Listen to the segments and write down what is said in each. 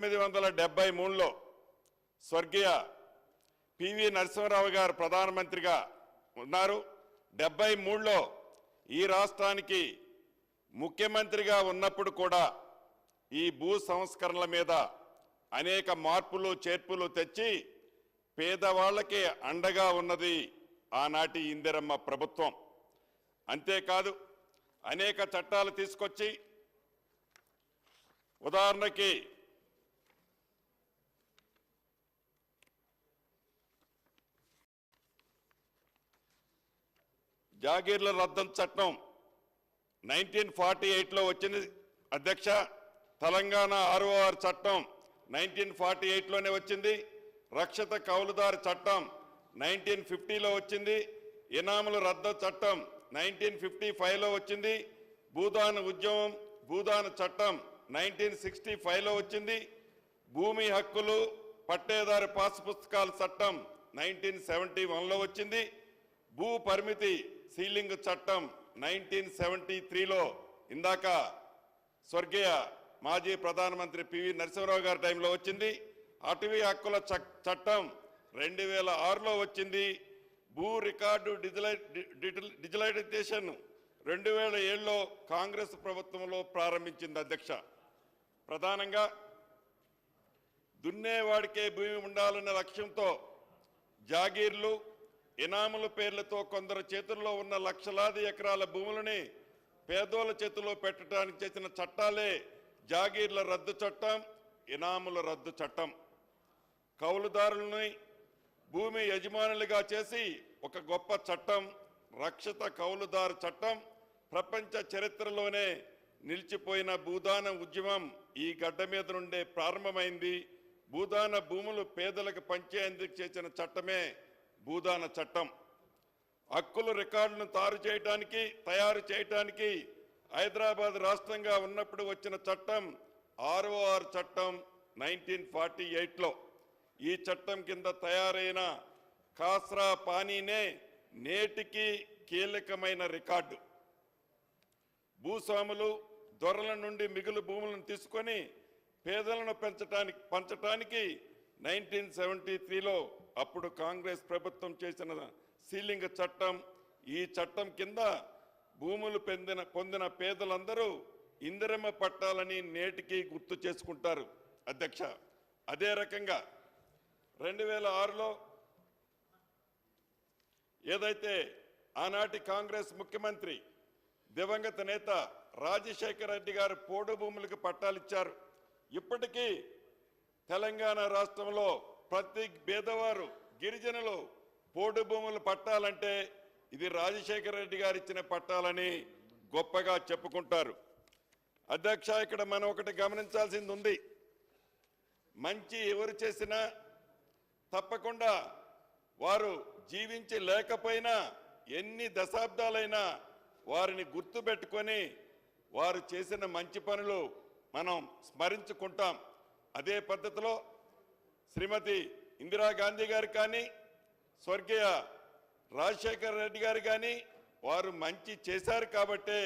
1973లో స్వర్గీయ పివి నరసింహారావు గారు ప్రధానమంత్రిగా ఉన్నారు. 73లో ఈ రాష్ట్రానికి ముఖ్యమంత్రిగా ఉన్నప్పుడు కూడా ఈ భూ సంస్కరణల మీద అనేక మార్పులు చేర్పులు తెచ్చి పేదవాళ్ళకి అండగా ఉన్నది ఆనాటి ఇందిరమ్మ ప్రభుత్వం. అంతేకాదు అనేక చట్టాలు తీసుకొచ్చి, ఉదాహరణకి జాగీర్ల రద్దు చట్టం 1948లో వచ్చింది అధ్యక్ష. తెలంగాణ ROR చట్టం 1948లోనే వచ్చింది. రక్షిత కౌలుదారు చట్టం 1950లో వచ్చింది. ఇనాముల రద్దు చట్టం 1955లో వచ్చింది. భూదాన చట్టం 1965లో వచ్చింది. భూమి హక్కులు పట్టేదారు పాస్ పుస్తకాల చట్టం 1971లో వచ్చింది. భూ పరిమితి సీలింగ్ చట్టం 1973లో ఇందాక స్వర్గీయ మాజీ ప్రధానమంత్రి పివి నరసింహారావు గారి టైంలో వచ్చింది. అటవీ హక్కుల చట్టం 2006లో వచ్చింది. భూ రికార్డు డిజిటలైజేషన్ 2007లో కాంగ్రెస్ ప్రభుత్వంలో ప్రారంభించింది అధ్యక్ష. ప్రధానంగా దున్నేవాడికే భూమి ఉండాలన్న లక్ష్యంతో జాగీర్లు, ఇనాముల పేర్లతో కొందరు చేతుల్లో ఉన్న లక్షలాది ఎకరాల భూములని పేదోళ్ళ చేతుల్లో పెట్టడానికి చేసిన చట్టాలే జాగీర్ల రద్దు చట్టం, ఇనాముల రద్దు చట్టం. కౌలుదారులని భూమి యజమానులుగా చేసి ఒక గొప్ప చట్టం రక్షిత కౌలుదారు చట్టం. ప్రపంచ చరిత్రలోనే నిలిచిపోయిన భూదాన ఉద్యమం ఈ గడ్డ మీద నుండే ప్రారంభమైంది. భూదాన భూములు పేదలకు పంచేందుకు చేసిన చట్టమే భూదాన చట్టం. హక్కుల రికార్డులను తయారు చేయడానికి హైదరాబాద్ రాష్ట్రంగా ఉన్నప్పుడు వచ్చిన చట్టం ROR చట్టం 1948లో. ఈ చట్టం కింద తయారైన ఖాస్రా పానీనే నేటికి కీలకమైన రికార్డు. భూస్వాములు దొరల నుండి మిగులు భూములను తీసుకొని పేదలను పంచటానికి 1973లో అప్పుడు కాంగ్రెస్ ప్రభుత్వం చేసిన సీలింగ్ చట్టం. ఈ చట్టం కింద భూములు పొందిన పేదలందరూ ఇందిరమ్మ పట్టాలని నేటికి గుర్తు చేసుకుంటారు అధ్యక్ష. అదే రకంగా 2006లో ఏదైతే ఆనాటి కాంగ్రెస్ ముఖ్యమంత్రి దివంగత నేత రాజశేఖర రెడ్డి గారు పోడు భూములకు పట్టాలిచ్చారు. ఇప్పటికీ తెలంగాణ రాష్ట్రంలో ప్రతి పేదవారు, గిరిజనులు పోడు భూములు పట్టాలంటే ఇది రాజశేఖర రెడ్డి గారు ఇచ్చిన పట్టాలని గొప్పగా చెప్పుకుంటారు అధ్యక్ష. ఇక్కడ మనం ఒకటి గమనించాల్సింది ఉంది. మంచి ఎవరు చేసినా తప్పకుండా వారు జీవించి లేకపోయినా ఎన్ని దశాబ్దాలైనా వారిని గుర్తుపెట్టుకొని వారు చేసిన మంచి పనులు మనం స్మరించుకుంటాం. అదే పద్ధతిలో శ్రీమతి ఇందిరాగాంధీ గారు కానీ, స్వర్గీయ రాజశేఖర రెడ్డి గారు కానీ వారు మంచి చేశారు కాబట్టే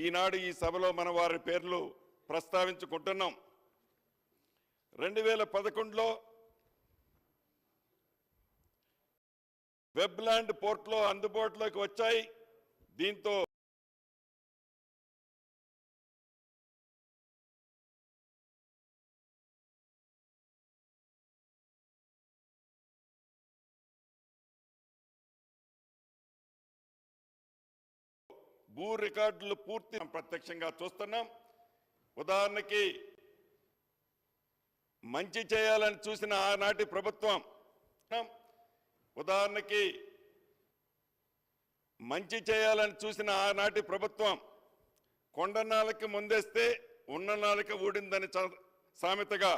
ఈనాడు ఈ సభలో మనం వారి పేర్లు ప్రస్తావించుకుంటున్నాం. 2011లో వెబ్లాండ్ పోర్ట్లో అందుబాటులోకి వచ్చాయి. దీంతో భూ రికార్డులు పూర్తి ప్రత్యక్షంగా చూస్తున్నాం. ఉదాహరణకి మంచి చేయాలని చూసిన ఆనాటి ప్రభుత్వం కొండ నాలుక ముందేస్తే ఉన్న నాలుక ఊడిందని సామెతగా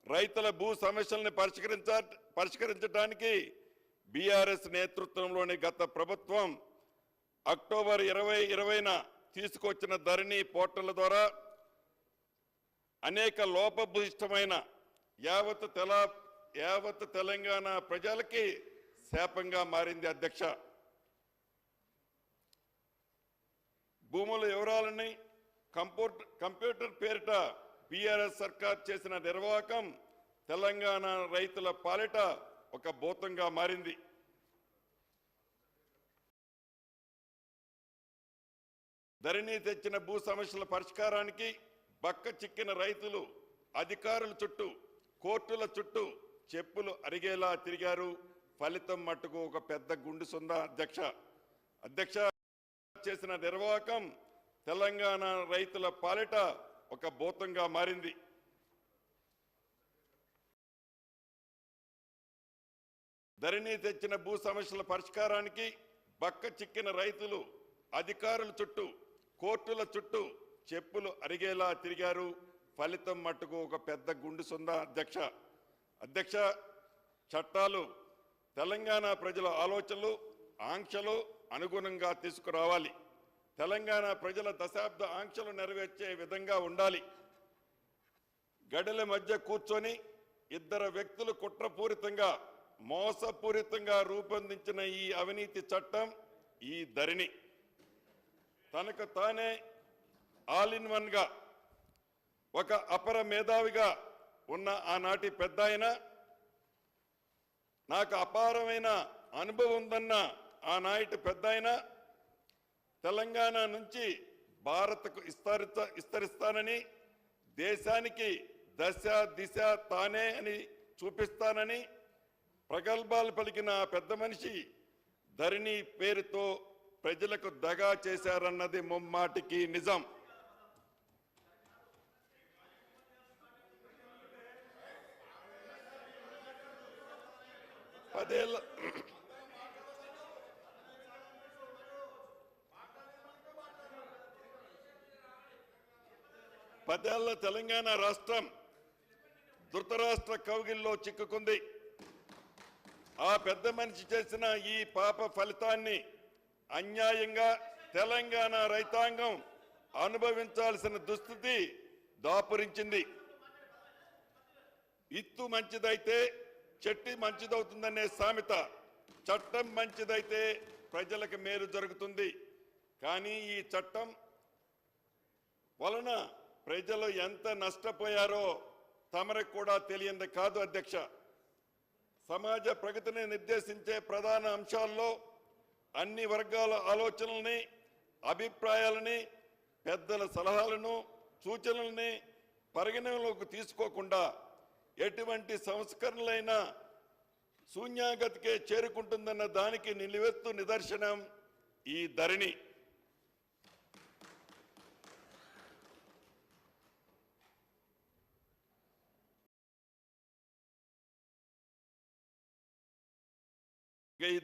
రైతుల భూ సమస్యలను పరిష్కరించడానికి బీఆర్ఎస్ నేతృత్వంలోని గత ప్రభుత్వం అక్టోబర్ 2020న తీసుకొచ్చిన ధరణి పోర్టల్ ద్వారా అనేక లోపభూయిష్టమైన యావత్ తెలంగాణ ప్రజలకి శాపంగా మారింది అధ్యక్ష. భూముల వివరాలని కంప్యూటర్ పేరిట బీఆర్ఎస్ సర్కార్ చేసిన నిర్వాహకం తెలంగాణ రైతుల పాలిట ఒక భూతంగా మారింది. ధరణి తెచ్చిన భూ సమస్యల పరిష్కారానికి బక్క చిక్కిన రైతులు అధికారుల చుట్టూ కోర్టుల చుట్టూ చెప్పులు అరిగేలా తిరిగారు. ఫలితం మట్టుకు ఒక పెద్ద గుండు సుంద. అధ్యక్ష చేసిన నిర్వాహకం తెలంగాణ రైతుల పాలిట ఒక భూతంగా మారింది. ధరణి తెచ్చిన భూ సమస్యల పరిష్కారానికి బక్క చిక్కిన రైతులు అధికారుల చుట్టూ కోర్టుల చుట్టూ చెప్పులు అరిగేలా తిరిగారు. ఫలితం మట్టుకు ఒక పెద్ద గుండు సుంద. అధ్యక్ష చట్టాలు తెలంగాణ ప్రజల ఆలోచనలు ఆంక్షలు అనుగుణంగా తీసుకురావాలి. తెలంగాణ ప్రజల దశాబ్ద ఆంక్షలు నెరవేర్చే విధంగా ఉండాలి. గడుల మధ్య కూర్చొని ఇద్దరు వ్యక్తులు కుట్రపూరితంగా మోసపూరితంగా రూపొందించిన ఈ అవినీతి చట్టం, ఈ ధరణి తనకు తానే ఆల్ ఇన్ వన్ గా ఒక అపర మేధావిగా ఉన్న ఆనాటి పెద్దాయన, నాకు అపారమైన అనుభవం ఉందన్న ఆనాటి పెద్దాయన తెలంగాణ నుంచి భారత్కు విస్తరిస్తానని, దేశానికి దశ దిశ తానే అని చూపిస్తానని ప్రగల్భాలు పలికిన పెద్ద మనిషి ధరణి పేరుతో ప్రజలకు దగా చేశారన్నది ముమ్మాటికి నిజం. పదేళ్ల తెలంగాణ రాష్ట్రం ధృతరాష్ట్ర కౌగిల్లో చిక్కుకుంది. ఆ పెద్ద మనిషి చేసిన ఈ పాప ఫలితాన్ని అన్యాయంగా తెలంగాణ రైతాంగం అనుభవించాల్సిన దుస్థితి దాపురించింది. ఇత్తు మంచిదైతే చెట్టు మంచిదవుతుందనే సామెత, చట్టం మంచిదైతే ప్రజలకు మేలు జరుగుతుంది. కానీ ఈ చట్టం వలన ప్రజలు ఎంత నష్టపోయారో తమరికి కూడా తెలియంది కాదు. అధ్యక్ష, సమాజ ప్రగతిని నిర్దేశించే ప్రధాన అంశాల్లో అన్ని వర్గాల ఆలోచనల్ని, అభిప్రాయాలని, పెద్దల సలహాలను, సూచనల్ని పరిగణనలోకి తీసుకోకుండా ఎటువంటి సంస్కరణలైనా శూన్యాగతికే చేరుకుంటుందన్న దానికి నిలువెత్తు నిదర్శనం ఈ ధరణి. ఈ ధరణి